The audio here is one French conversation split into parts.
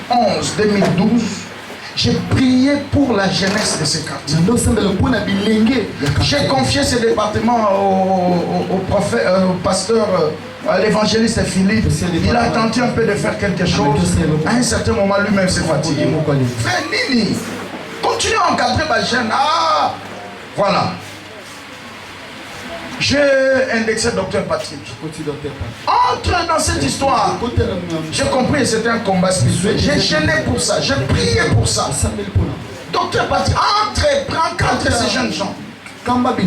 2011-2012, j'ai prié pour la jeunesse de ce quartier. J'ai confié ce département au prophète, au pasteur, à l'évangéliste Philippe. Il a tenté un peu de faire quelque chose. À un certain moment, lui-même s'est fatigué. Frère Nini, continue à encadrer ma jeune. Ah, voilà. J'ai indexé Dr Patrick. Entre dans cette histoire. J'ai compris que c'était un combat spirituel. J'ai gêné pour ça. J'ai prié pour ça. Dr Patrick, encadre ces jeunes gens.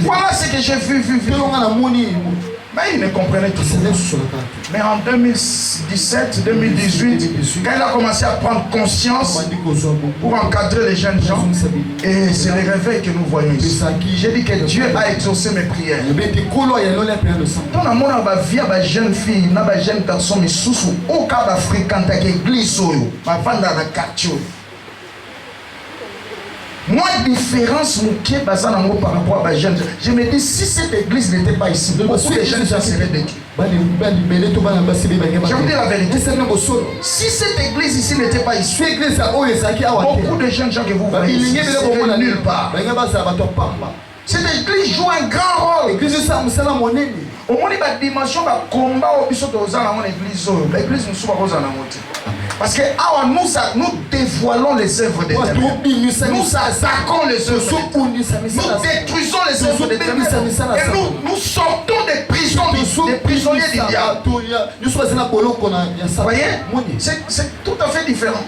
Voilà ce que j'ai vu. Mais il ne comprenait tout ça. Mais en 2017, 2018, quand il a commencé à prendre conscience pour encadrer les jeunes gens, et c'est le réveil que nous voyons ici. J'ai dit que Dieu a exaucé mes prières. Dans le monde, il y a des jeunes filles, des jeunes garçons, mais sous au cas de fréquenter l'église, avant dans le quartier. Moi, différence par rapport à jeunes. Je me dis, si cette église n'était pas ici, beaucoup de jeunes seraient détruits. Je vous dis la vérité. Si cette église ici n'était pas ici, beaucoup de jeunes gens que vous voyez ici seraient nulle part. Cette église joue un grand rôle. Au moins, il y a une dimension de combat au biseau de l'église. L'église nous sommes à parce que nous dévoilons les œuvres des ténèbres. Nous attaquons les œuvres. Nous détruisons les œuvres des ténèbres. Et nous sortons des prisons, des prisonniers du diable. Vous voyez? C'est tout à fait différent.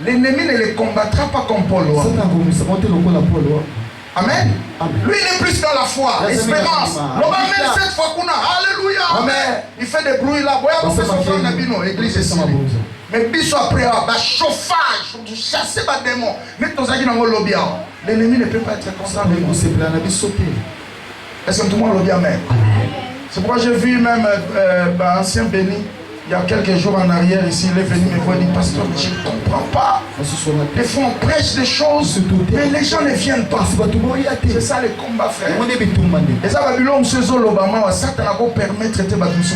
L'ennemi ne les combattra pas comme Paul. Amen. Lui, il est plus dans la foi, l'espérance. Même cette fois qu'on a, alléluia. Amen. Il fait des bruits là. L'église est ici. Mais bis après, chauffage, chasser les démons. L'ennemi ne peut pas être constant. Est-ce que tout le monde lobby? Amen. C'est pourquoi j'ai vu même ancien béni. Il y a quelques jours en arrière, ici, il est venu me voir et dit, pasteur, je ne comprends pas. Des fois, on prêche des choses, mais les gens ne viennent pas. C'est ça le combat, frère. Et ça va lui dire, c'est l'Obama, ça va permettre de permettre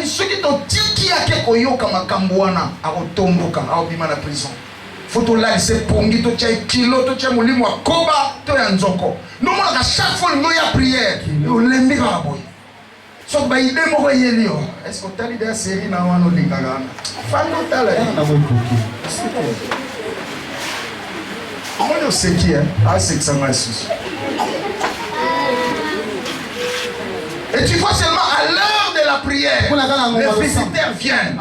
ceux qui ont dit qu'il y a quelque chose à prison. Faut que là, c'est pongi, tu as kilo, tu as moulin, koba, tu as nzoko. Nous, à chaque fois, nous y a prière. Nous l'aimons à boy. So ba ide mo yelio est-ce que tu as l'idée de série na wano lingana fando tala na bokuki moi je sais qui est à 600 et tu vois seulement à l'heure de la prière les visiteurs viennent.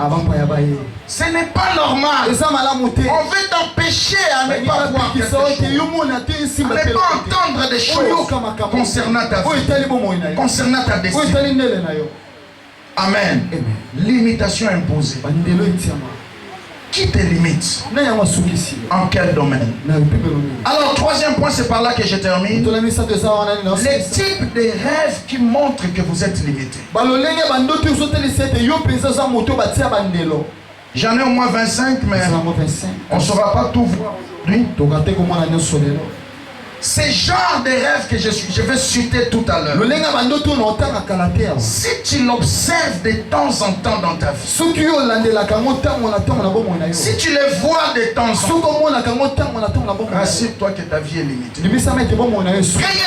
Ce n'est pas normal. On veut t'empêcher à ne pas voir quelque chose, à ne pas entendre des choses concernant ta vie, concernant ta destinée. Amen. Limitation imposée. Qui te limite? En quel domaine? Alors, troisième point, c'est par là que je termine. Les types de rêves qui montrent que vous êtes limité. J'en ai au moins 25, mais on ne saura pas tout voir aujourd'hui. C'est genre de rêves que je vais citer tout à l'heure. Si tu l'observes de temps en temps dans ta vie, si tu les vois de temps en temps, rassure-toi que ta vie est limitée. Premier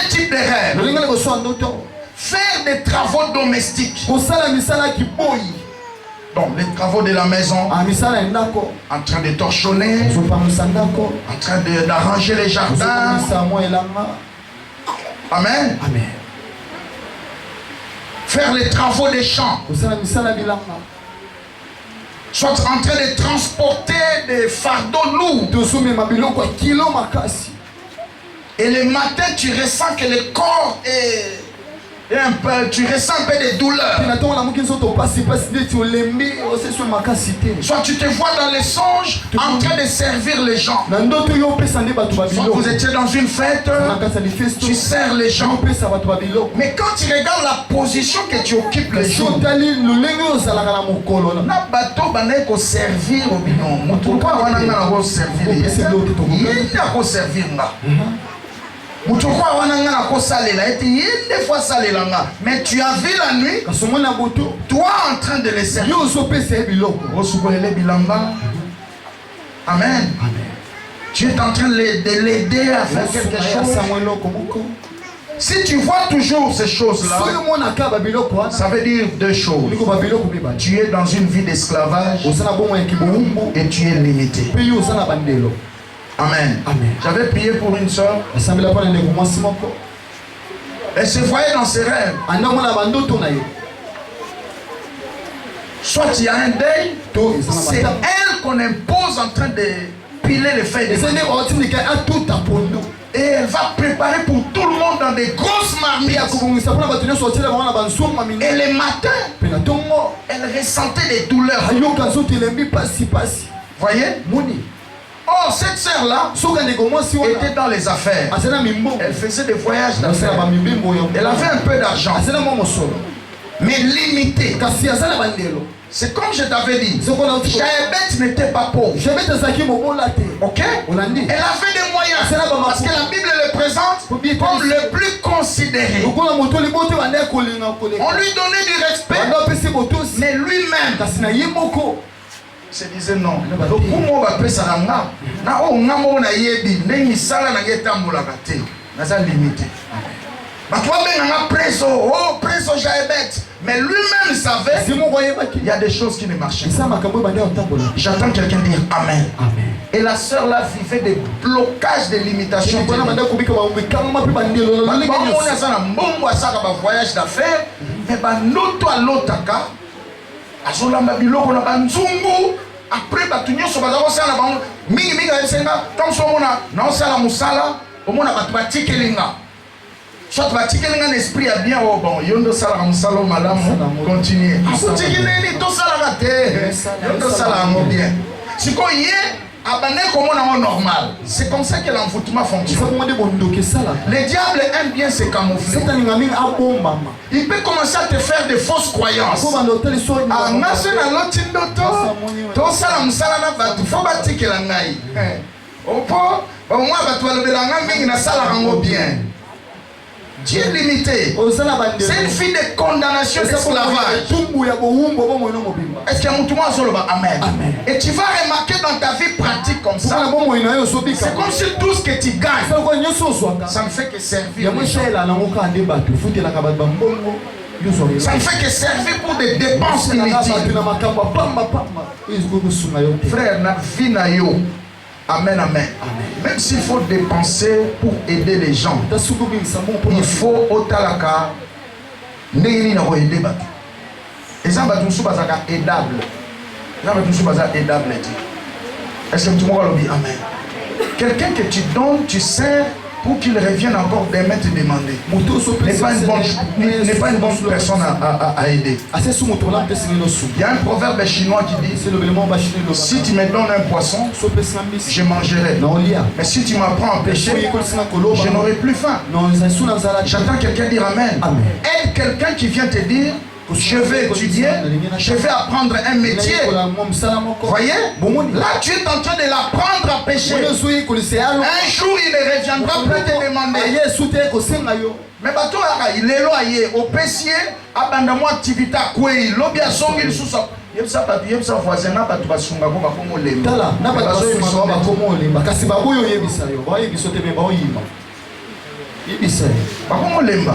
type de rêve, faire des travaux domestiques. Donc les travaux de la maison, en train de torchonner, en train d'arranger les jardins. Amen. Amen. Faire les travaux des champs. Soit en train de transporter des fardeaux lourds. Et le matin tu ressens que le corps est... tu ressens un peu de douleur. Soit tu te vois dans les songes en train de servir les gens. Soit vous étiez dans une fête, tu sers les gens. Mais quand tu regardes la position que tu occupes les gens, servir au bilan. Mais tu as vu la nuit, toi en train de les servir. Amen. Tu es en train de l'aider à faire quelque chose. Si tu vois toujours ces choses-là, ça veut dire deux choses. Tu es dans une vie d'esclavage et tu es limité. Amen. J'avais prié pour une soeur. Elle se voyait dans ses rêves. Soit il y a un deuil, c'est elle qu'on impose en train de piler les feuilles de et elle va préparer pour tout le monde dans des grosses marmites. Et les matins, elle ressentait des douleurs. Voyez? Oh, cette sœur-là était dans les affaires. Elle faisait des voyages d'affaires. Elle avait un peu d'argent, mais limité. C'est comme je t'avais dit. Jaébet n'était pas pauvre. Ok? Elle avait des moyens. Parce que la Bible le présente comme le plus considéré. On lui donnait du respect. Mais lui-même se disait non. Mais lui-même savait qu'il y a des choses qui ne marchaient pas. J'entends quelqu'un dire Amen. Et la sœur là vivait des blocages, des limitations. Voyage d'affaires, mais après batunyo so bazako sala bango mingi mingi asenga comme so mona na sala musala omona batu batikelinga soit batikelinga l'esprit a bien oh bon yondo sala musala malamu continuer atikileni to sala gate yondo sala ngo bien siko ye abane komona normal. C'est comme ça que l'envoûtement fonctionne. Le diable aime bien se camoufler. Il peut commencer à te faire de fausses croyances. Dieu est limité. C'est une fille de condamnation d'esclavage. Est-ce qu'il y a un mot Amen. Et tu vas remarquer dans ta vie pratique comme ça. C'est comme si tout ce que tu gagnes, ça ne fait que servir. Ça ne fait que servir pour des dépenses inutiles. Frère, na vie na yo. Amen, amen. Même s'il faut dépenser pour aider les gens, il faut au talaka n'ayez pas aider batu. Les gens batu sont pas aidables. Les gens batu sont pas aidables. Est-ce que tu m'as dit amen? Quelqu'un que tu donnes, tu sers pour qu'il revienne encore demain te demander. N'est pas une bonne personne à aider. Il y a un proverbe chinois qui dit si tu me donnes un poisson, je mangerai. Mais si tu m'apprends à pêcher, je n'aurai plus faim. J'entends quelqu'un dire amen. Aide quelqu'un qui vient te dire je vais étudier, je vais apprendre un métier. Voyez? Là, tu es en train de l'apprendre à pêcher. Un jour, il ne reviendra plus te demander. Mais bateau, il est loyer au pêchier, abandonne activité à quoi il lobby à son il sous ça. Il ça pas bien ça voisin na batu basunga ko bakomo lemba. Tala na batu basunga bakomo lemba. Kasi babuyo yebisa yo. Ba yebiso te me ba oyima. Ibisa bakomo lemba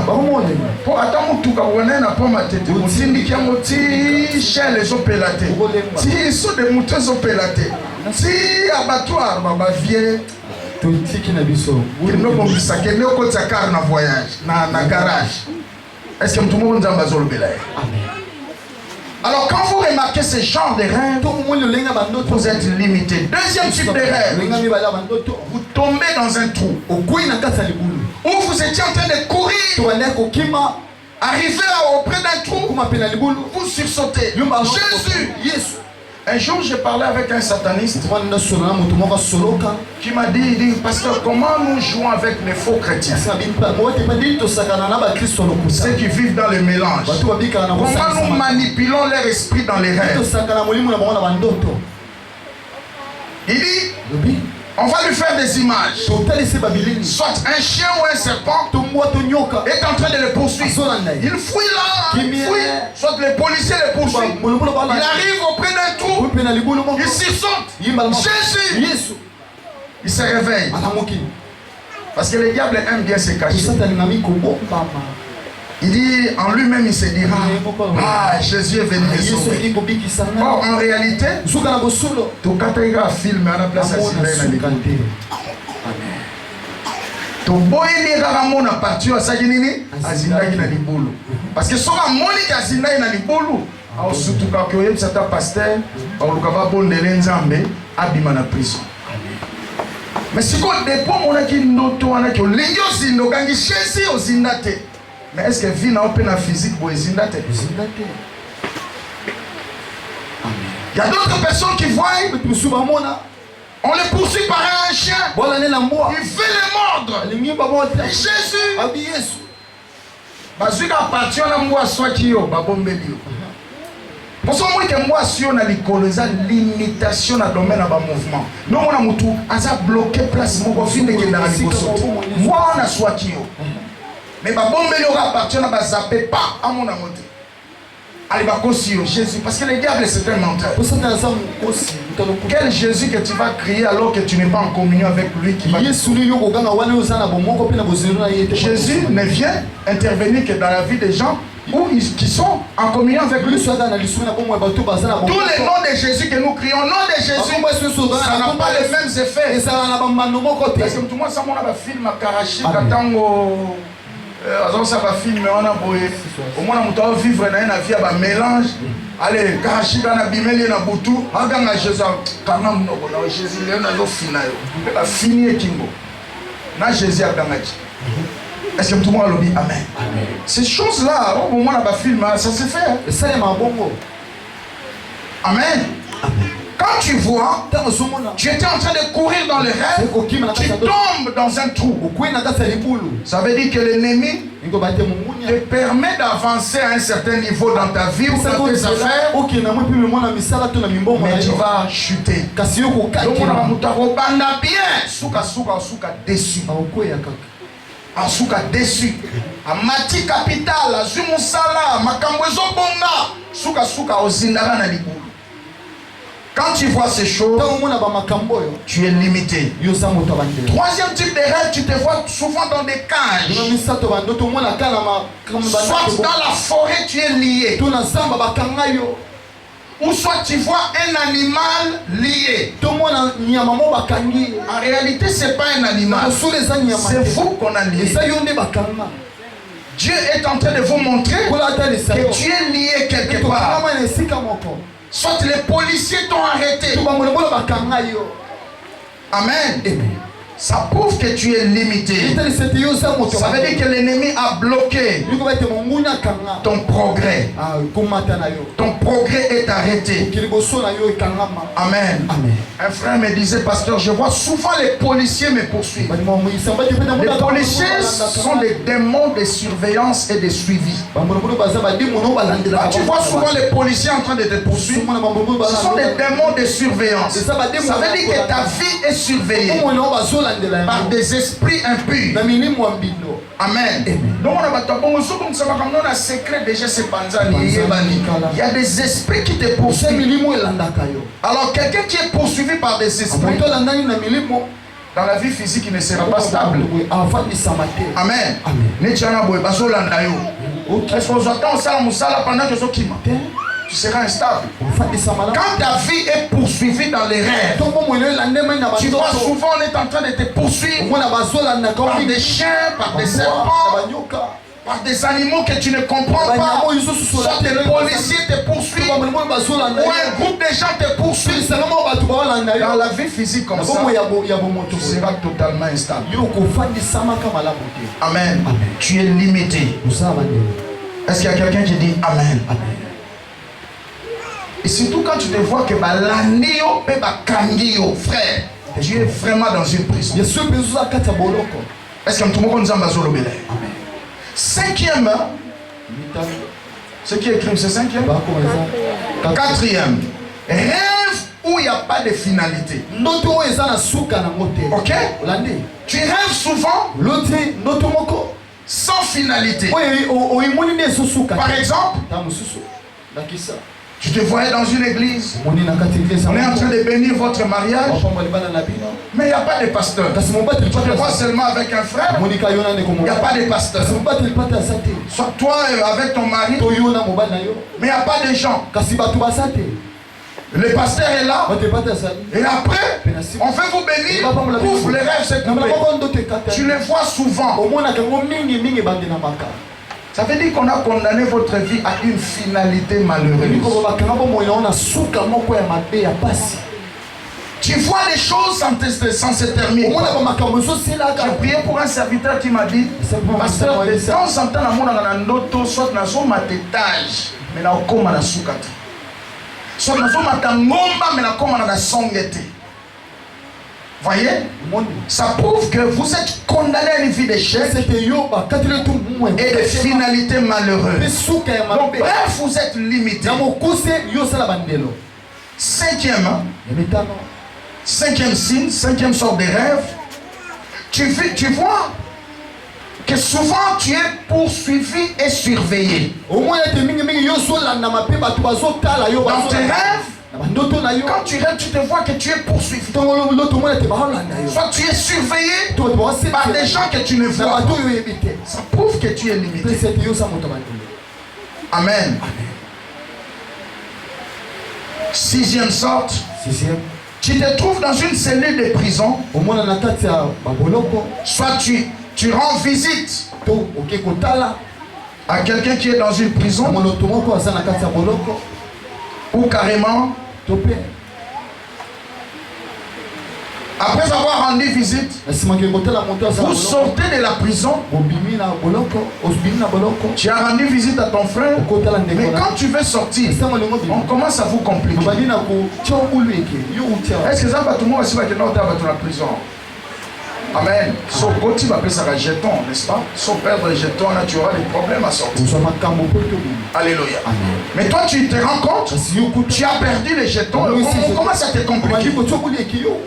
po ata mutuka wona na po matete musindiki ya moti shele zo pelate ti so de muto zo pelate ti abattoir baba vie to tiki na biso no mo bisake ne ko tsakar na voyage na garage. Est-ce que tout le monde nzamba zo lobela? Amen. Alors quand vous remarquez ce genre de rêve, vous êtes limité. Deuxième type de rêve, vous tombez dans un trou où vous étiez en train de courir, arriver auprès d'un trou, vous sursautez. Jésus. Un jour, j'ai parlé avec un sataniste qui m'a dit, pasteur, comment nous jouons avec les faux chrétiens? Ceux qui vivent dans le mélange. Comment nous manipulons leur esprit dans les rêves? Il dit, On va lui faire des images. Soit un chien ou un serpent est en train de le poursuivre. Il fouille là, il fouille. Soit les policiers le poursuivent. Il arrive auprès d'un trou. Il s'y saute. Jésus. Il se réveille. Parce que le diable aime bien se cacher. Il dit, en lui-même, il se dira, ah, Jésus est venu me sauver. Or, en réalité, tout quand il y a un film à la place à Sylvain, to boyeli kaka mona parti ya sakinini azindaki na libulu parce que soka moni azindaki na libulu au sutuka ko yebisa ta pasteur baluka ba bondele nzambe abima na prison. Mais siko depo mona ki ndoto wana ki olingi ozindo kangi shesi ozindate. Mais est-ce que vie na open physique bo ezindate? Il y a d'autres personnes qui voient on le poursuit par un chien. Il fait le mordre. Jésus. Parce qu'à partir de moi, soit qui yo, babombeli. Pour ça, moi, que moi, si on a l'imitation dans le domaine de mouvement. Nous, on a moutou, on a bloqué place, mon fin de qui dans la moi, on a soit qui yo. Mais babombeli aura partir de zapper pas à mon amour. Allez, Jésus, parce que le diable c'est un menteur. Quel Jésus que tu vas crier alors que tu n'es pas en communion avec lui qui va... Jésus ne vient intervenir que dans la vie des gens qui sont en communion avec lui. Tous les noms de Jésus que nous crions, nom de Jésus, ça n'a pas les mêmes effets. Parce que tout le monde sait qu'on a un film à Karachi, Katango... ça va filmer, on a boé. Au moins, on doit vivre dans une vie à mélange. Allez, Karachi, on a bimé, on a boutou. On a Jésus, quand on a Jésus, on a fini. On a fini Kingo. On a Jésus à Gamachi. Est-ce que tout le monde a dit Amen? Ces choses-là, au moment où on a filmé, ça se fait. Amen. Quand tu vois, tu étais en train de courir dans le rêve, tu tombes dans un trou. Ça veut dire que l'ennemi te permet d'avancer à un certain niveau dans ta vie ou dans tes affaires, mais tu vas chuter. Donc on a bien, souka déçu. Asuka déçu. Amati capital, azumusala, makambozo bonga, souka ozindara na libulu. Quand tu vois ces choses, tu es limité. Troisième type de rêve, tu te vois souvent dans des cages. Soit dans la forêt, tu es lié. Ou soit tu vois un animal lié. En réalité, ce n'est pas un animal. C'est vous qu'on a lié. Dieu est en train de vous montrer que tu es lié quelque part. Soit les policiers t'ont arrêté. Amen. Ça prouve que tu es limité. Ça veut dire que l'ennemi a bloqué ton progrès. Ton progrès est arrêté. Amen. Un frère me disait, pasteur, je vois souvent les policiers me poursuivre. Les policiers sont des démons de surveillance et de suivi. Tu vois souvent les policiers en train de te poursuivre. Ce sont des démons de surveillance. Ça veut dire que ta vie est surveillée par des esprits impurs. Amen. Donc on a un secret déjà c'est il y a des esprits qui te poursuivent. Alors quelqu'un qui est poursuivi par des esprits dans la vie physique il ne sera pas stable. Amen. Est-ce qu'on attend ça pendant que tu seras instable. Quand ta vie est poursuivie dans les rêves, tu vois souvent on est en train de te poursuivre par des chiens, par des serpents, par des animaux que tu ne comprends pas. Soit des policiers te poursuivent, ou un groupe de gens te poursuivent. Dans la vie physique comme ça, tu seras totalement instable. Amen. Tu es limité. Est-ce qu'il y a quelqu'un qui dit Amen? Et surtout quand tu te vois que l'anio peut kangio, frère, tu es vraiment dans une prison. Est-ce que tout le monde nous a besoin? Cinquième, ce qui est écrit, c'est cinquième. Quatrième, rêve où il n'y a pas de finalité. Ok? Tu rêves souvent sans finalité. Par exemple, tu te voyais dans une église, on est en train de bénir votre mariage, mais il n'y a pas de pasteur. Tu te vois seulement avec un frère, il n'y a pas de pasteur. Soit toi avec ton mari, mais il n'y a pas de gens. Le pasteur est là, et après, on veut vous bénir, ouvre les rêves s'est coupé. Tu les vois souvent. Ça veut dire qu'on a condamné votre vie à une finalité malheureuse. Tu vois les choses sans se terminer. J'ai prié pour un serviteur qui m'a dit, pasteur, de temps en temps, soit dans son étage, mais là, on a soukata. Soit dans son ngomba, mais là, on a songete. Voyez, ça prouve que vous êtes condamné à une vie d'échec et de finalité malheureuse. Donc, bref, vous êtes limité. Cinquième signe, cinquième sorte de rêve. Tu vois que souvent tu es poursuivi et surveillé. Dans tes rêves, quand tu rêves, tu te vois que tu es poursuivi. Soit tu es surveillé par des gens que tu ne vois pas. Ça prouve que tu es limité. Amen. Sixième sorte. Tu te trouves dans une cellule de prison. Soit tu rends visite à quelqu'un qui est dans une prison. Ou carrément, après avoir rendu visite, vous sortez de la prison. Tu as rendu visite à ton frère, mais quand tu veux sortir, on commence à vous compliquer. Est-ce que ça va tout le monde aussi va dans la prison? Amen. Sauf quand tu vas payer ça un jeton, n'est-ce pas? Sauf perdre les jetons, là tu auras des problèmes à sortir. Alléluia. Amen. Mais toi tu te rends compte, tu as perdu les jetons. Comment ça te compliqué?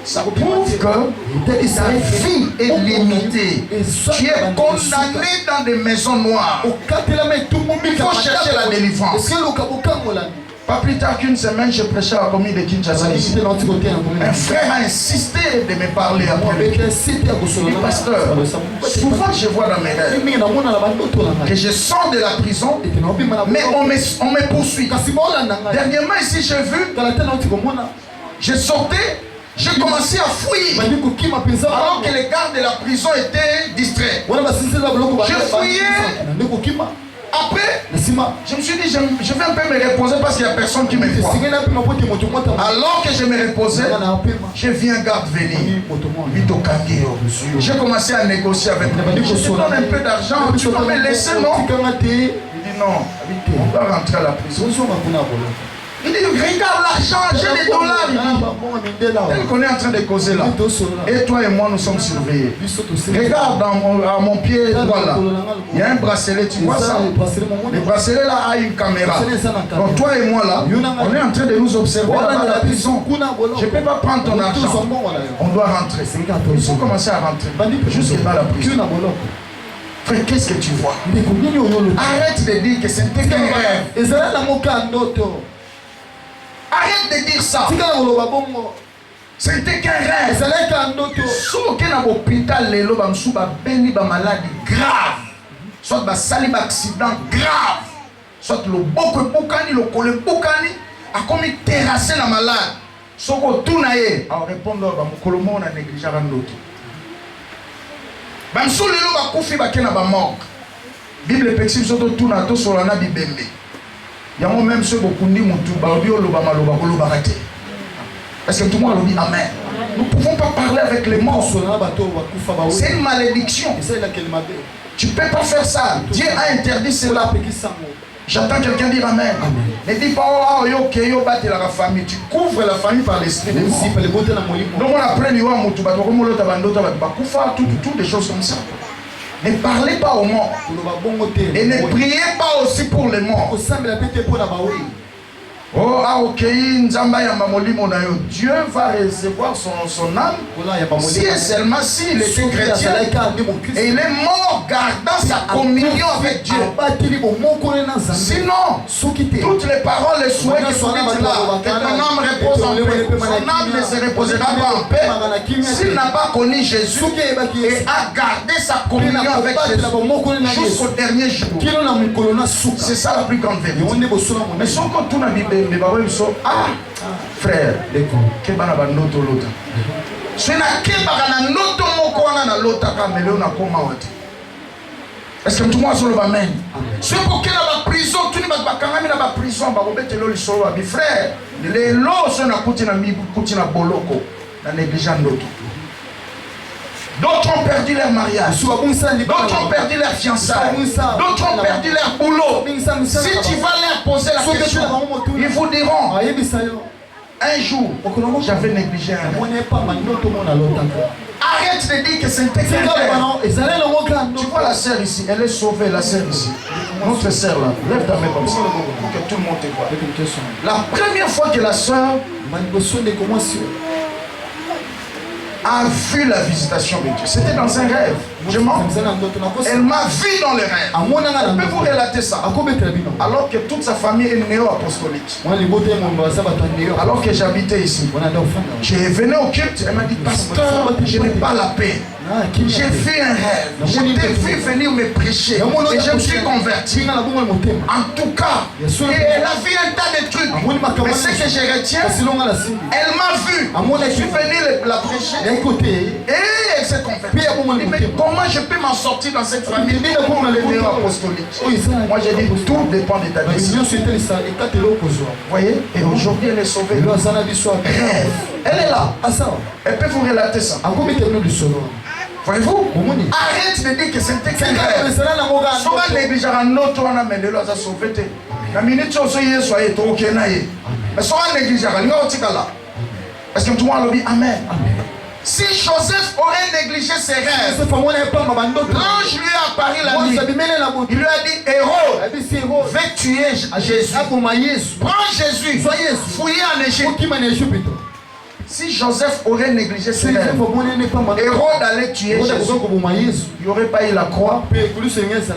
Ça prouve que ta vie est limitée. Tu es condamné dans des maisons noires. Il faut chercher la délivrance. Pas plus tard qu'une semaine, je prêchais à la commune de Kinshasa. Un frère a insisté de me parler après. Il dit, pasteur, souvent je vois dans mes rêves que je sors de la prison, mais on me poursuit. Dernièrement ici, j'ai vu, je sortais, j'ai commencé à fouiller. Alors que les gardes de la prison étaient distraits. Je fouillais. Après, je me suis dit, je vais un peu me reposer parce qu'il n'y a personne qui me voit. Alors que je me reposais, j'ai vu un garde venir. J'ai commencé à négocier avec lui. Je te donne un peu d'argent, tu vas me laisser, non? Il dit non, on va rentrer à la prison. Il dit, regarde l'argent, j'ai des dollars. Tel qu'on est en train de causer là. Et toi et moi, nous sommes surveillés. Regarde à mon pied droit là. Il y a un bracelet, tu vois ça? Le bracelet là a une caméra. Donc toi et moi là, on est en train de nous observer là dans la prison. Je ne peux pas prendre ton argent. On doit rentrer. Ils sont commencés à rentrer. Jusque dans la prison. Frère, qu'est-ce que tu vois? Arrête de dire que c'était qu'un rêve. Arrête de dire ça. C'était qu'un rêve. Soit qu'il y a un hôpital, les gens sont malades graves. Soit un accident grave. Soit le boko bokani, le kole bokani, a comme terrassé la malade. Soit que tout n'a eu. Alors répondre, on a négligé un autre. Bamsou les gens va koufi ba kena ba mort. Bible pexim soto tout na to solana bibembe. Il y a même ceux qui ont dit est-ce que tout le monde dit Amen? Nous ne pouvons pas parler avec les morts. C'est une malédiction. Tu ne peux pas faire ça. Dieu a interdit cela. J'entends quelqu'un dire Amen. Ne dis pas oh yo la famille. Tu couvres la famille par l'esprit de mort. Donc on apprend toutes des choses comme ça. Ne parlez pas aux morts. Et ne priez pas aussi pour les morts. Oh, ah, ok, Nzamba Yamamolimo Nayo. Dieu va recevoir son âme si et seulement s'il était chrétien et il est mort gardant sa communion avec Dieu. Sinon, toutes les paroles, les souhaits que vous dites là, que ton âme repose en paix, son âme ne se reposera pas en paix s'il n'a pas connu Jésus et a gardé sa communion avec Jésus jusqu'au dernier jour. C'est ça la plus grande vérité. Mais si on compte tout dans la Bible, frère, que bana banoto lota. Si na ke bana noto moko wana na lota ka mele na koma wati. Est-ce que tout le monde solo amen? Si pour que la prison, tout le monde bakanga na ba prison ba robete lo lisolo abi frère, les lo so na kuti na mi kuti na boloko na négligeant noto. D'autres ont perdu leur mariage, d'autres ont perdu leur fiançailles, d'autres ont perdu leur boulot. Si tu vas leur poser la question, ils vous diront, un jour, j'avais négligé un rêve. Arrête de dire que c'était quelqu'un. Tu vois la sœur ici, elle est sauvée, la sœur ici. Notre sœur là, lève ta main comme ça, pour que tout le monde te voit. La première fois que la sœur a vu la visitation de Dieu, c'était dans un rêve. Elle m'a vu dans les rêves. Je peux vous relater ça. Alors que toute sa famille est néo-apostolique. Alors que j'habitais ici, je venais au culte, elle m'a dit, pasteur, je n'ai pas la paix. J'ai vu un rêve. Je t'ai vu venir me prêcher. Et je me suis converti. En tout cas, et elle a vu un tas de trucs. Mais ce que je retiens, elle m'a vu. Je suis venu la prêcher. Et elle s'est convertie. Mais comment je peux m'en sortir dans cette famille apostolique? Moi j'ai dit, tout dépend de ta décision. Vous voyez? Et aujourd'hui elle est sauvée. Elle est là. Elle peut vous relater ça. Voyez-vous? Arrête de dire que c'était quelqu'un. Souvent négligera un autre, on a mis le lois à sauver. La minute où soyez soyez trop kenaye. Mais souvent négligera, il y a aussi là. Est-ce que tout le monde dit amen? Si Joseph aurait négligé ses rêves, l'ange lui a apparu la nuit. Il lui a dit, héros, va tuer Jésus. Prends Jésus, fouillez en Égypte. Si Joseph aurait négligé ses rêves, Hérode allait tuer Jésus, il n'y aurait pas eu la croix.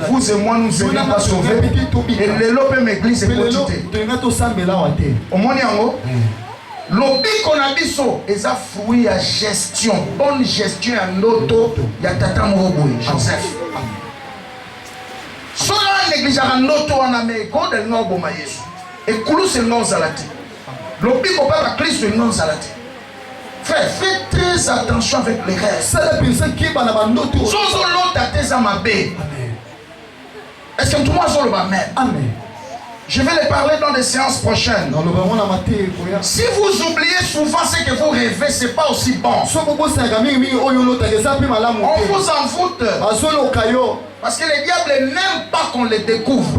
Vous et moi, nous ne serions pas sauvés. Et l'élope l'église est quotidien. Au monde yango, l'obi qu'on a dit ça, ils ont fruit à gestion, bonne gestion à l'auto, il y a tata Moroboui, Joseph. Si on a négligé un auto, on a mis God et non bon Jésus. Et Koulou c'est non zalati. L'obi qu'on parle à Christ c'est non zalati. Frère, faites très attention avec les rêves. Est-ce que tout le monde a le amen? Amen. Je vais les parler dans des séances prochaines. Si vous oubliez souvent ce que vous rêvez, ce n'est pas aussi bon. On vous envoûte. Parce que les diables n'aiment pas qu'on les découvre.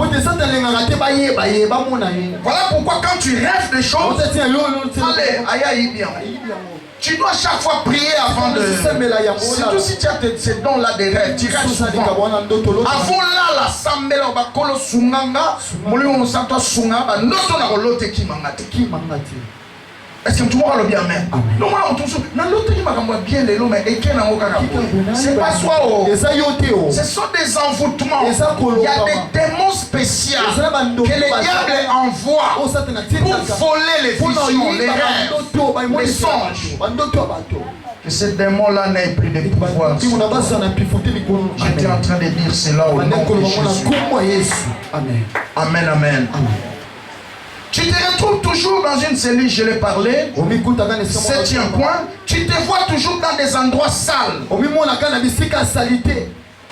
Voilà pourquoi quand tu rêves des choses, allez, aïe bien. Tu dois chaque fois prier avant de... Surtout si tu as ces dons-là des rêves, tu rêves souvent. Avant là, la sambela, on va kolo sunganga, moli on s'entend sunganga, noto na kolote ki mangate. Est-ce que tout le monde a le bien même? Non, moi, on touche. Non, l'autre qui m'a bien les lots, mais et qui n'a aucun. C'est pas soi. Ce sont des envoûtements. Il y a des démons spéciaux que les diables envoient pour voler les visions, les rêves, les songes. Que ces démons-là n'aient plus de pouvoir. J'étais en train de dire cela au nom de Jésus. Amen. Amen, amen. Tu te retrouves toujours dans une cellule, je l'ai parlé. Septième point, tu te vois toujours dans des endroits sales.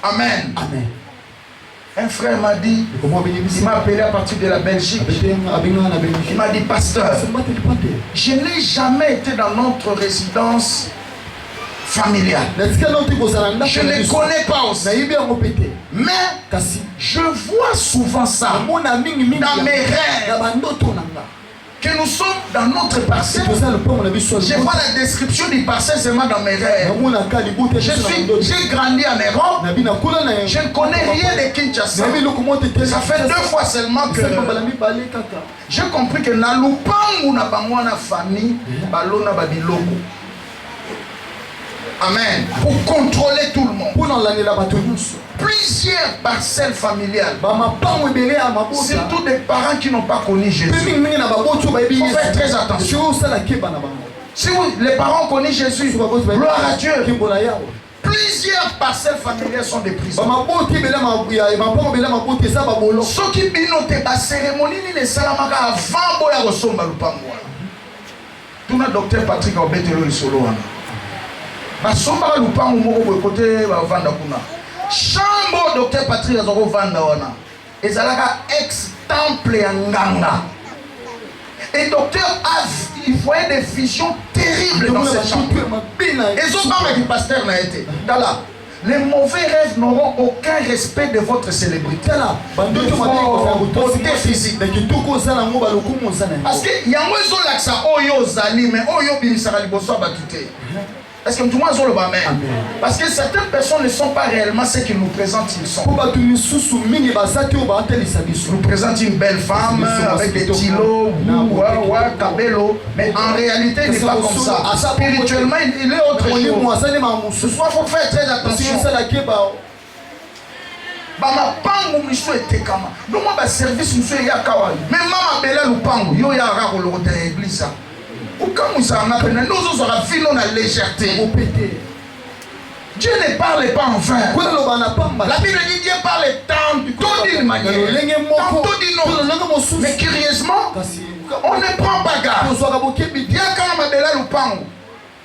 Amen. Amen. Un frère m'a dit, il m'a appelé à partir de la Belgique. Il m'a dit, pasteur, je n'ai jamais été dans notre résidence familiale. Je ne connais pas aussi. Mais je vois souvent ça dans mes rêves. que nous sommes dans notre parcelle. Je vois la description du parcelle seulement dans mes rêves. J'ai grandi en Europe. Je ne connais rien de Kinshasa. Ça fait 2 fois seulement que j'ai compris que na lupangu na bangwana famille balona babiloko. Amen. Pour contrôler tout le monde. Plusieurs parcelles familiales. Surtout des parents qui n'ont pas connu Jésus. Il faut faire très attention. Si les parents connaissent Jésus, gloire à Dieu. Plusieurs parcelles familiales sont des prisons. Ce qui binote la cérémonie ni salamaka avant boya resomba lupango. Tout le docteur Patrick Obetelo Solo. Basomba lupango moko côté bavanda kuna. Chambre docteur Patrick azoko vanda wana. Ezalaka ex-temple ya nganga. Et docteur il voyait des visions terribles dans cette chambre. Et ont pas qui pasteur n'a été. Les mauvais rêves n'auront aucun respect de votre célébrité. Beauté physique. Parce que yango ezolakisa oyo zali mais oyo bimisaka liboso batute. Est-ce que tout le monde a le bas même? Parce que certaines personnes ne sont pas réellement ce qu'ils nous présentent, ils sont. Nous présentent une belle femme avec des tilos, cabello, mais en réalité il n'est pas comme ça. Spirituellement il est autre chose. Ce soir il faut faire très attention. Bama pangu miso etekama. Donc moi ba service miso ya kawai. Même mama bela lupangu yo ya rako le côté église. Quand nous sommes appelés, nous aurons fini dans la légèreté. Dieu ne parle pas en vain. La Bible dit Dieu parle tantôt d'une manière, tantôt d'une autre. Mais curieusement, on ne prend pas garde. Il y a quand même de lupango.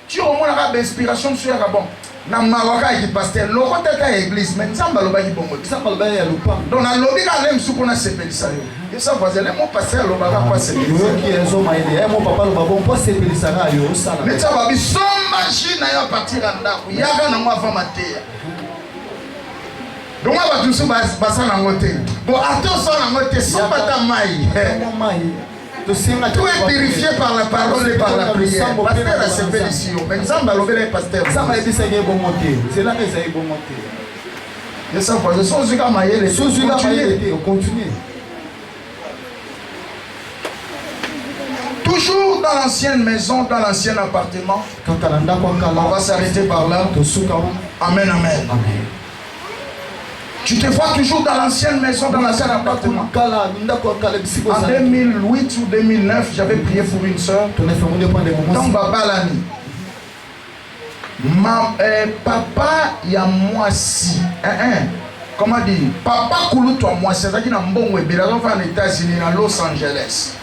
Tu au moins la inspiration sur la bon. Na mawaka qui pasteur le côté de l'église mais nzamba loba ki bongo nzamba loba ya lupango donc na lobi ka lem suko na sepelisa yo et ça voisin le mon pasteur loba ka kwa sepelisa qui ezo maile mon papa loba bon kwa sepelisa ka yo sala mais ça va bi somba china ya partir ndako yaka na mwa va matea donc on va tout ça basa na ngote bon attention na ngote so pata mai tout est purifié par la parole et par la prière. Pasteur a sepé ici. Mais nous avons le pasteur. Ça m'a dit que c'est bon monté. C'est là que c'est bon monté. Et ça, c'est son zuga maïe. Les sous zuga maïe. Continuez. Toujours dans l'ancienne maison, dans l'ancien appartement. On va s'arrêter par là. Amen, amen. Tu te vois toujours dans l'ancienne maison, dans l'ancien appartement. En 2008 ou 2009, j'avais prié pour une soeur. Dans Babalani. Papa, il y a moi si. Comment dire? Papa Koulou, toi, moi, c'est-à-dire qu'il y a un bon web. Il a en États-Unis, à Los Angeles.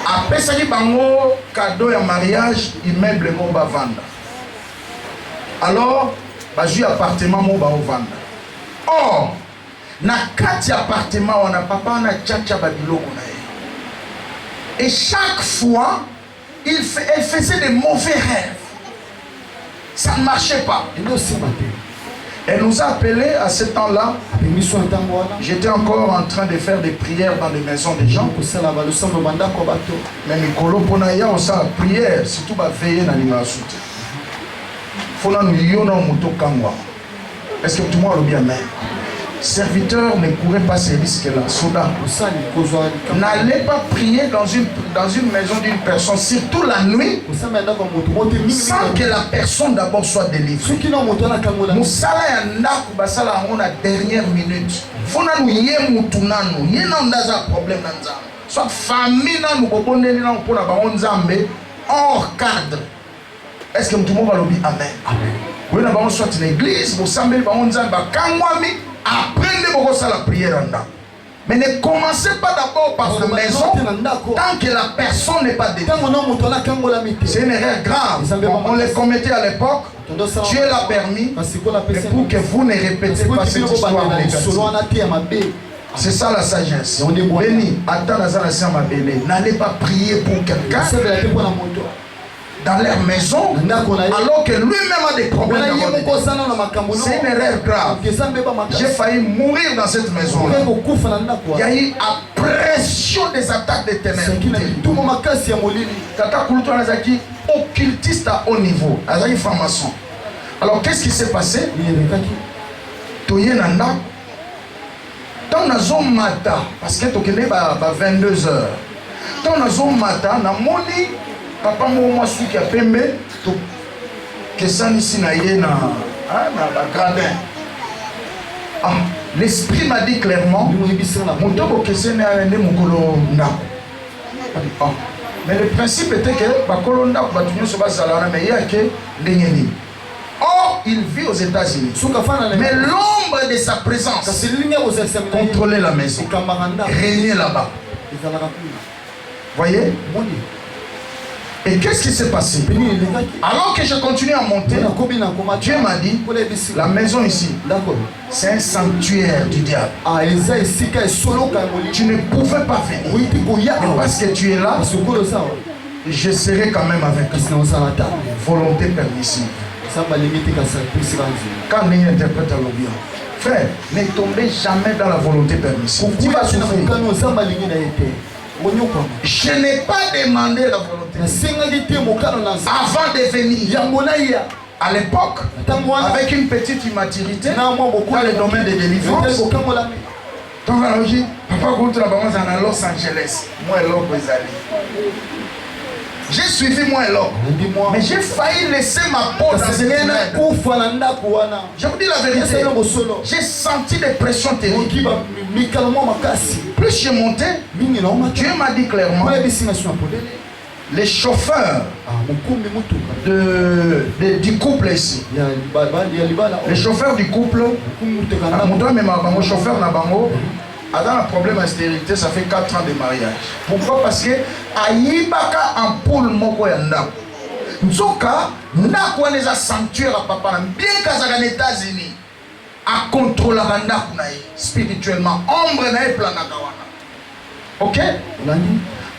Après ça, il y a un cadeau de mariage, immeuble Moba Vanda. Alors, j'ai un appartement Moba Vanda. Or, na kati appartement on a papa na tchacha babiloko na ye. Et chaque fois, elle faisait des mauvais rêves. Ça ne marchait pas. Elle nous a appelés à ce temps-là. J'étais encore en train de faire des prières dans les maisons des gens. Mais Mikolo Ponaya, on s'est prière, surtout va veiller dans l'image. Faut nous y est-ce que tout le monde a bien même? Serviteur ne courait pas ces risques-là. Soda. N'allez pas prier dans une maison d'une personne, surtout la nuit, sans que la personne d'abord soit délivrée. Moussala yanda kubasala on a dernière minute. Faut nous yé moutunanu, yé nandaza problème nanza. Soit famille nanu boboneli na mpona ba onzambe hors cadre. Est-ce que tout le monde va le dire amen? Amen. Oui, nous avons soit une église, vous savez, nous avons apprenez beaucoup à la prière. Mais ne commencez pas d'abord par la maison tant que la personne n'est pas dédiée. C'est une erreur grave. On les commettait à l'époque. Dieu l'a permis. Mais pour que vous ne répétez pas cette histoire négative. C'est ça la sagesse. Béni, attends, n'allez pas prier pour quelqu'un. dans leur maison alors que lui-même a des problèmes. C'est une erreur grave. J'ai failli mourir dans cette maison. Il y a eu la pression des attaques des ténèbres. Tata Kouloutou Nazaki, occultiste à haut niveau. Azaki franc-maçon. Alors qu'est-ce qui s'est passé? Toye Nanda. Tant nazo mata parce que tokende ba 22h. Tant nazo mata na moni papa moi suki ya pembe to kesani sinaye na ba gradin. Ah, l'esprit m'a dit clairement moto ko kesene ande mukolo ndako. Mais le principe était que bakolo ndako batunyo so bazala mais yake ndengeni. Or, il vit aux États-Unis. Mais l'ombre de sa présence contrôlait la maison, régnait là-bas. Voyez? Et qu'est-ce qui s'est passé? Alors que je continue à monter, Dieu m'a dit, la maison ici, c'est un sanctuaire du diable. Tu ne pouvais pas venir. Parce que tu es là, je serai quand même avec toi. Volonté permissive. Quand on interprète à l'objet, frère, ne tombez jamais dans la volonté permissive. Tu vas souffrir. Je n'ai pas demandé la volonté avant de venir. À l'époque, avec une petite immaturité dans le domaine de délivrance, donc on dit, papa contre la banque à Los Angeles, moi et l'autre j'ai suivi moi et l'autre. Mais j'ai failli laisser ma peau dans cette ténèbre. Je vous dis la vérité. J'ai senti des pressions terribles. Plus je montais, Dieu m'a dit clairement, les chauffeurs du couple ici, les chauffeurs du couple, mon chauffeur n'a pas dans un problème de stérilité, ça fait 4 ans de mariage. Pourquoi? Parce que Aïbaka en poule moko yanda. Nzoka, ndako les a sanctuaire à papa, bien qu'à les États-Unis, à contrôler la ndako spirituellement, ombre na plan na kawana. OK?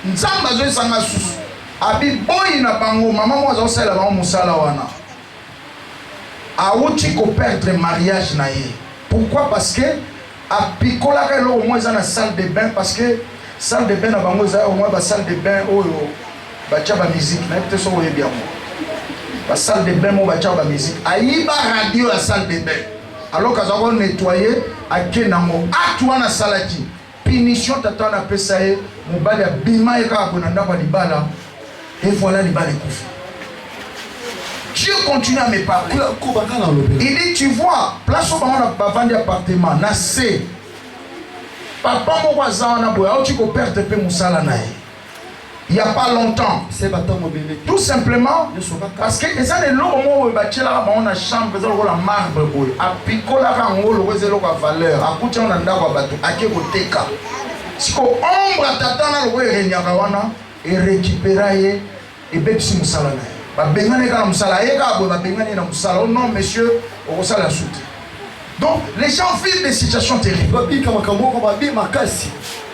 Nzamba zo sanga susu. Abi boy na bango, maman moi zo sala bango musala wana. Aouti ko perdre mariage na ye. Pourquoi? Parce que à picola au moins dans la salle de bain parce que salle de bain na bango za au moins ba salle de bain oyo ba tia ba musique na peut-être so oye bien ba salle de bain mo ba tia ba musique ayiba radio à salle de bain alors ka za ko nettoyer akenango atwa na salati punition tata na pesa ye mobali ya bima e ka bonanda ba libala et voilà libala kufi. Dieu continue à me parler. Il dit, tu vois, place où on a vendu appartement, na C. Papa mon voisin na boya, tu peux perdre peu musala na. Il y a pas longtemps. Tout simplement parce que les années là on va là on a chambre dans la marbre boy. A picola ka ngolo wezelo ka valeur. A kuti on a ndako bato ake koteka. Siko ombre tata na lo renyaka wana et récupérer et bepsi musala na. Non, monsieur, donc les gens vivent des situations terribles.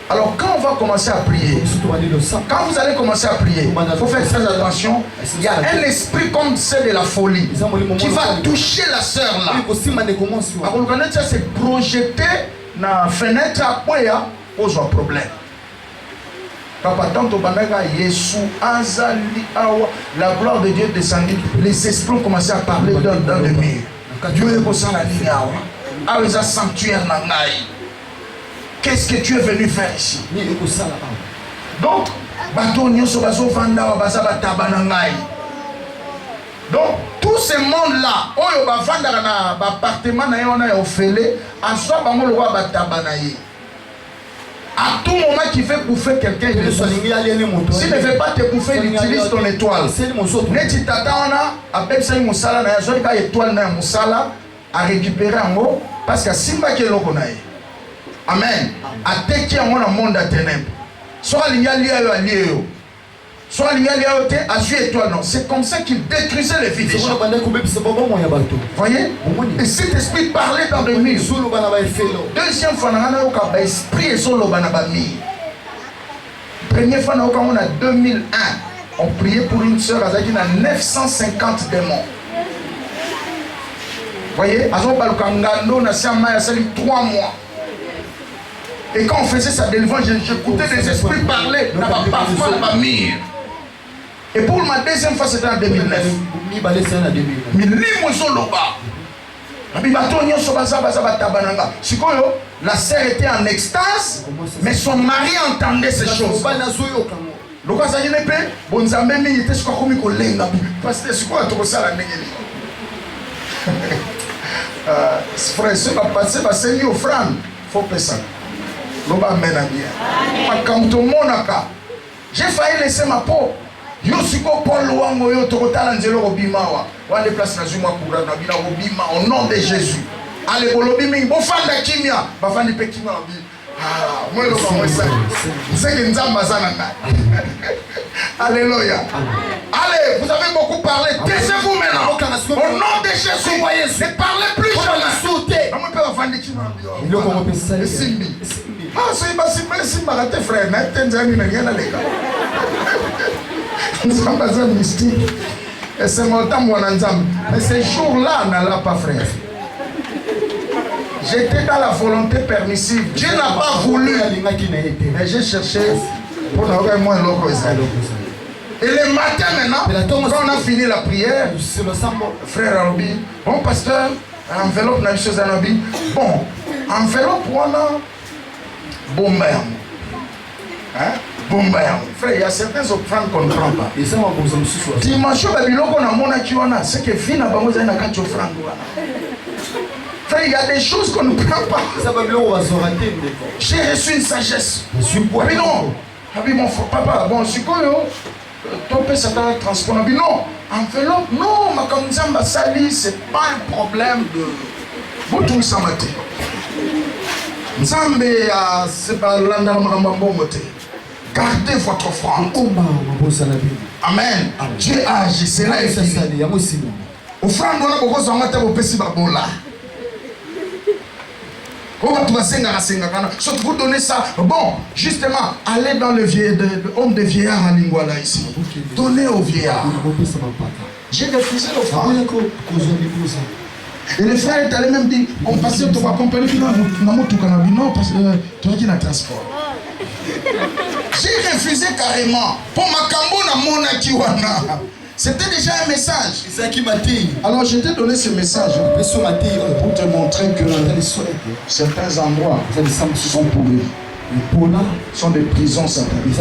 Alors quand on va commencer à prier, quand vous allez commencer à prier, il faut faire très attention. Il y a un esprit comme celle de la folie qui va toucher la sœur là. C'est projeté dans la fenêtre à quoi il y a un problème. Papa, tant au Banaga, Yesu, Azali, Awa, la gloire de Dieu est descendue. Les esprits ont commencé à parler dans le mur. Dieu est posé la ligne Awa. Awa, ils ont sanctuaire Nangaï. Qu'est-ce que tu es venu faire ici? Donc, donc, tous ces mondes-là, on va vendre un appartement, on a offert, en soi, on va tabanaï. À tout moment qu'il fait bouffer quelqu'un, s'il ne veut pas te bouffer, il utilise ton étoile. Neti tata on a appelle ça une moussala, na yazo ika étoile na moussala à récupérer en haut parce que simba qui est lokonaï. Amen. A teki en haut dans monde à ténèbres. Soit l'ingali a lié. Soit l'ingali a été à suivre étoile non. C'est comme ça qu'il détruisait les vies des gens. Voyez? Et cet esprit parlait dans le mur. Deuxième fois, on a esprit et solo banabami. Première fois, on a 2001. On priait pour une sœur, elle a 950 démons. Vous voyez, 3 mois. Et quand on faisait sa délivrance, j'écoutais des esprits parler dans ma parfum, dans ma mire. Et pour ma deuxième fois, c'était en 2009. La sœur était en extase, mais son mari entendait ces choses. Frère, ce va passer, va saigner offrande. Faut faire ça. J'ai failli laisser ma peau. Yo siko Paul wango yo tokotala nzelo robimawa. Wa déplace na zuma kura na bina robima au nom de Jésus. Allez bolobi mingi bo fanda kimia, ba fandi pe kimia bi. Ah, moi le ba moi ça. C'est que nzamba sana na. Alléluia. Allez, vous avez beaucoup parlé. Taisez-vous maintenant. Au nom de Jésus, ne parlez plus jamais. On peut fandi kimia bi. Il faut qu'on puisse ça. Simbi. Ah, c'est pas si mal si mal tes frères, na tenzani na ngena leka. Nous sommes dans un mystique. Et c'est mon temps, mon ensemble. Mais ces jours-là, on n'a pas, frère. J'étais dans la volonté permissive. Dieu n'a pas voulu. Mais j'ai cherché pour avoir moins l'eau. Et le matin maintenant, quand on a fini la prière, frère Arobi, bon pasteur, enveloppe n'a chose à Arobi. Bon, enveloppe voilà, bon merde. Hein? Frère, il y a certains offrandes qu'on ne prend pas. Dimanche, c'est que fin à frère, il y a des choses qu'on ne prend pas. J'ai reçu une sagesse. Mais non, mon papa, bon, c'est quoi, ton père, ça t'a transport. Mais non, enveloppe, non, ma comme ça, ma sali, c'est pas un problème de. Bon, tout ça m'a dit. Nzambe, c'est pas l'andalmamambomote. Gardez votre offrande. Amen. Dieu a agi, c'est là et fini. Offrande, on a beaucoup de gens qui ont sauf vous donnez ça. Bon, justement, allez dans le homme de vieillard à Lingwala ici. Donnez au vieillard. J'ai refusé l'offrande. Et le frère est allé même dire, on passait au accompagner non, parce que tu as dit un transport. J'ai refusé carrément. Pour ma cambo na mona kiwana. C'était déjà un message. Alors je t'ai donné ce message pour te montrer que certains endroits sont pourris. Les polas sont des prisons sataniques.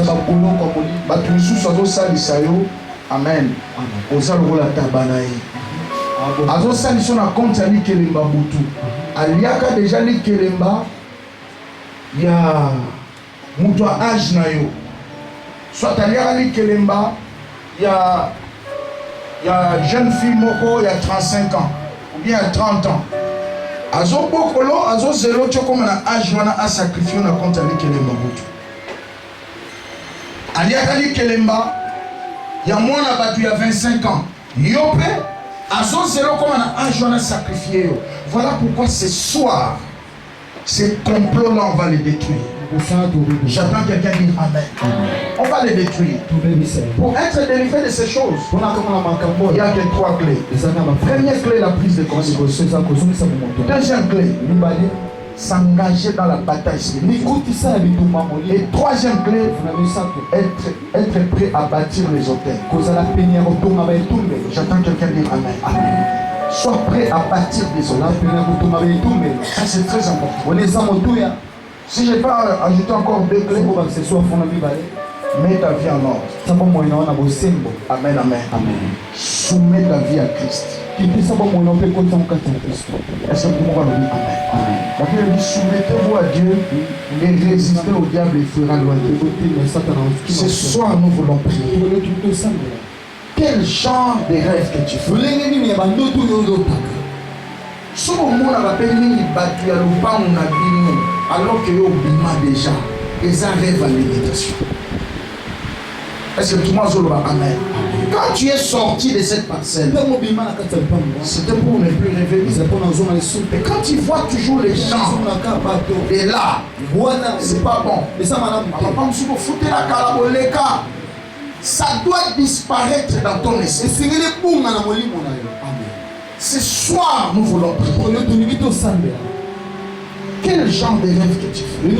Amen. Azo saliso na compte ali kelemba butu. Aliaka déjà li kelemba ya mutu âge na yo. Soit aliaka li kelemba ya jeune fille moko ya 35 ans ou bien à 30 ans. Azo bokolo azo zelo tchoko na âge wana a sacrifié na compte ali kelemba butu. Aliaka li kelemba ya mwana batu ya 25 ans. Yope Azo zéro comme un ange on a sacrifié. Voilà pourquoi ce soir, ces complots-là, on va les détruire. J'attends quelqu'un dire Amen. On va les détruire. Pour être délivré de ces choses, il n'y a que 3 clés. Première clé, la prise de conscience. Deuxième clé, s'engager dans la bataille spirituelle. Et troisième clé, être prêt à bâtir les hôtels. J'attends quelqu'un dire Amen. Sois prêt à bâtir des hôtels. Ça c'est très important. Si je vais ajouter encore 2 clés, mets ta vie en ordre. Amen, amen. Soumets ta vie à Christ. Est-ce que vous pouvez dire Amen? La Bible dit soumettez-vous à Dieu et résistez au diable et il fera loin de vous. Ce soir nous voulons prier. Quel genre de rêve que tu fais? Si vous avez alors que vous avez déjà, et ça rêve à l'imitation. Est-ce que tout le monde dit Amen? Quand tu es sorti de cette parcelle, c'était pour ne plus rêver. Et quand tu vois toujours les gens et là, c'est pas bon. Ça doit disparaître dans ton esprit. Ce soir, nous voulons prier. Quel genre de rêve que tu fais?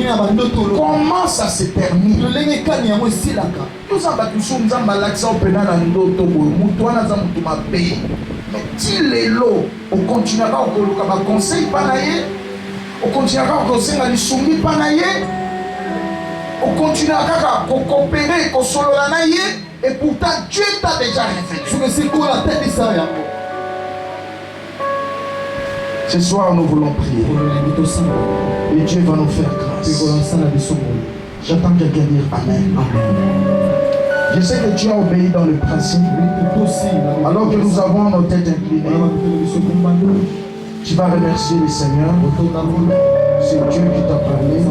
Comment ça se termine? Nous mais dis-le, on continuera à conseil panaye, on continuera à conseiller à l'issumi panaye, on continuera à coopérer, à sololanaye, et pourtant Dieu t'a déjà révélé. Ce soir, nous voulons prier. Et Dieu va nous faire grâce. J'attends quelqu'un dire Amen. Je sais que tu as obéi dans le principe. Alors que nous avons nos têtes inclinées, tu vas remercier le Seigneur. C'est Dieu qui t'a parlé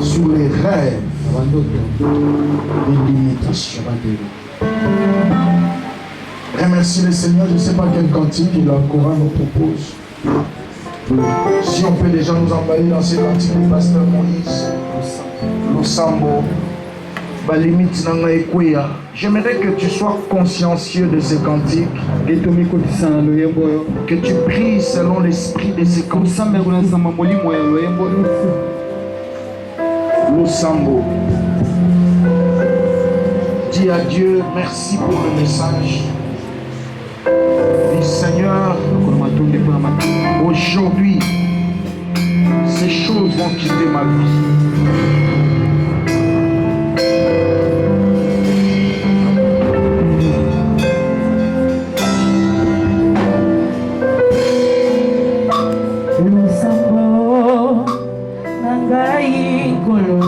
sur les rêves et l'imitation. Remercie le Seigneur. Je ne sais pas quel cantique la Coran nous propose. Si on peut déjà nous envahir dans ces cantiques du pasteur Moïse, Losambo, j'aimerais que tu sois consciencieux de ces cantiques, que tu pries selon l'esprit de ces cantiques. Losambo, dis à Dieu merci pour le message. Dis Seigneur, aujourd'hui, ces choses vont quitter ma vie. Kolo